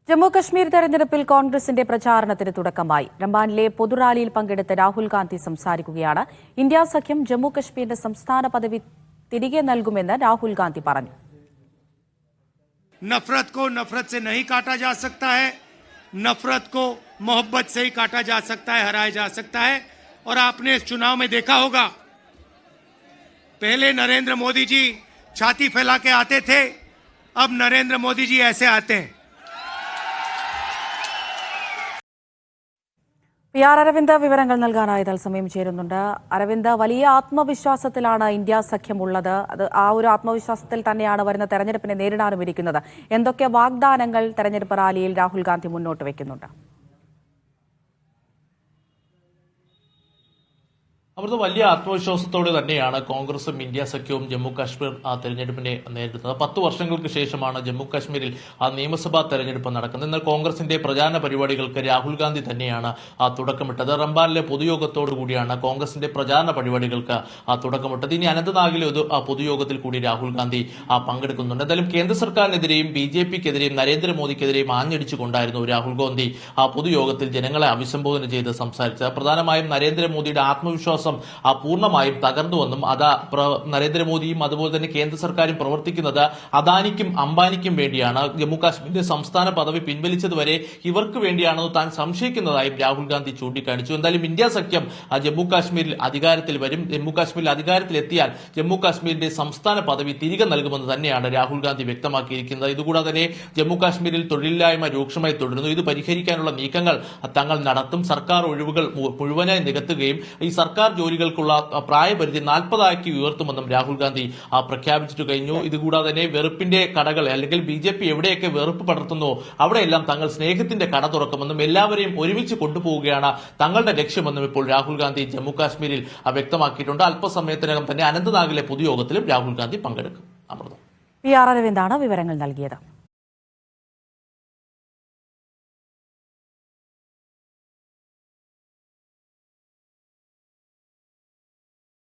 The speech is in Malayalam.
ജമ്മു കശ്മീർ തെരഞ്ഞെടുപ്പിൽ കോൺഗ്രസിന്റെ പ്രചാരണത്തിന് തുടക്കമായി. റംബാനിലെ പൊതുറാലിയിൽ പങ്കെടുത്ത രാഹുൽ ഗാന്ധി സംസാരിക്കുകയാണ്. ഇന്ത്യ സഖ്യം ജമ്മു കശ്മീരിന്റെ സംസ്ഥാന പദവി തിരികെ നൽകുമെന്ന് രാഹുൽ ഗാന്ധി പറഞ്ഞു. नफरत को नफरत से नहीं काटा जा सकता है, नफरत को मोहब्बत से ही काटा जा सकता है, हराया जा सकता है। और आपने इस चुनाव में देखा होगा, पहले नरेंद्र मोदी जी छाती फैला के आते थे, अब नरेंद्र मोदी जी ऐसे आते हैं। PR അരവിന്ദ് വിവരങ്ങൾ നൽകാനായി തത്സമയം ചേരുന്നുണ്ട്. അരവിന്ദ്, വലിയ ആത്മവിശ്വാസത്തിലാണ് ഇന്ത്യ സഖ്യമുള്ളത്. ആ ഒരു ആത്മവിശ്വാസത്തിൽ തന്നെയാണ് വരുന്ന തെരഞ്ഞെടുപ്പിനെ നേരിടാനും ഇരിക്കുന്നത്. എന്തൊക്കെ വാഗ്ദാനങ്ങൾ തെരഞ്ഞെടുപ്പ് റാലിയിൽ രാഹുൽ ഗാന്ധി മുന്നോട്ട് വെക്കുന്നുണ്ട്? അവിടുത്തെ വലിയ ആത്മവിശ്വാസത്തോടെ തന്നെയാണ് കോൺഗ്രസും ഇന്ത്യ സഖ്യവും ജമ്മു കാശ്മീർ തെരഞ്ഞെടുപ്പിനെ നേരിടുന്നത്. 10 വർഷങ്ങൾക്ക് ശേഷമാണ് ജമ്മു കാശ്മീരിൽ നിയമസഭാ തെരഞ്ഞെടുപ്പ് നടക്കുന്നത്. എന്നാൽ കോൺഗ്രസിന്റെ പ്രചാരണ പരിപാടികൾക്ക് രാഹുൽ ഗാന്ധി തന്നെയാണ് തുടക്കമിട്ടത്. റംബാനിലെ പൊതുയോഗത്തോടു കൂടിയാണ് കോൺഗ്രസിന്റെ പ്രചാരണ പരിപാടികൾക്ക് തുടക്കമിട്ടത്. ഇനി അനന്തനാഗിലെ ഒരു പൊതുയോഗത്തിൽ കൂടി രാഹുൽ ഗാന്ധി പങ്കെടുക്കുന്നുണ്ട്. എന്തായാലും കേന്ദ്ര സർക്കാരിനെതിരെയും BJPക്കെതിരെയും നരേന്ദ്രമോദിക്കെതിരെയും ആഞ്ഞടിച്ചുകൊണ്ടായിരുന്നു രാഹുൽ ഗാന്ധി പൊതുയോഗത്തിൽ ജനങ്ങളെ അഭിസംബോധന ചെയ്ത് സംസാരിച്ചത്. പ്രധാനമായും നരേന്ദ്രമോദിയുടെ ആത്മവിശ്വാസം പൂർണ്ണമായും തകർന്നുവെന്നും നരേന്ദ്രമോദിയും അതുപോലെ തന്നെ കേന്ദ്ര സർക്കാരും പ്രവർത്തിക്കുന്നത് അദാനിക്കും അംബാനിക്കും വേണ്ടിയാണ്, ജമ്മു കാശ്മീരിന്റെ സംസ്ഥാന പദവി പിൻവലിച്ചതുവരെ ഇവർക്ക് വേണ്ടിയാണെന്ന് താൻ സംശയിക്കുന്നതായും രാഹുൽ ഗാന്ധി ചൂണ്ടിക്കാണിച്ചു. എന്തായാലും ഇന്ത്യ സഖ്യം ജമ്മു കാശ്മീരിൽ അധികാരത്തിൽ വരും. ജമ്മു കാശ്മീരിൽ അധികാരത്തിലെത്തിയാൽ ജമ്മു കാശ്മീരിന്റെ സംസ്ഥാന പദവി തിരികെ നൽകുമെന്ന് തന്നെയാണ് രാഹുൽ ഗാന്ധി വ്യക്തമാക്കിയിരിക്കുന്നത്. ഇതുകൂടാതെ തന്നെ ജമ്മു കാശ്മീരിൽ തൊഴിലില്ലായ്മ രൂക്ഷമായി തുടരുന്നു. ഇത് പരിഹരിക്കാനുള്ള നീക്കങ്ങൾ തങ്ങൾ നടത്തും. സർക്കാർ ഒഴിവുകൾ മുഴുവനായി നികത്തുകയും ഈ സർക്കാർ ജോലികൾക്കുള്ള പ്രായപരിധി 40 ഉയർത്തുമെന്നും രാഹുൽ ഗാന്ധി പ്രഖ്യാപിച്ചിട്ട് കഴിഞ്ഞു. ഇതുകൂടാതെ തന്നെ വെറുപ്പിന്റെ കടകൾ അല്ലെങ്കിൽ BJP എവിടെയൊക്കെ വെറുപ്പ് പടർത്തുന്നോ അവിടെയെല്ലാം തങ്ങൾ സ്നേഹത്തിന്റെ കട തുറക്കുമെന്നും എല്ലാവരെയും ഒരുമിച്ച് കൊണ്ടുപോവുകയാണ് തങ്ങളുടെ ലക്ഷ്യമെന്നും ഇപ്പോൾ രാഹുൽ ഗാന്ധി ജമ്മു കാശ്മീരിൽ വ്യക്തമാക്കിയിട്ടുണ്ട്. അല്പസമയത്തിനകം തന്നെ അനന്തനാഗിലെ പൊതുയോഗത്തിലും രാഹുൽ ഗാന്ധി പങ്കെടുക്കും. PR അരവിന്ദാണ് വിവരങ്ങൾ നൽകിയത്.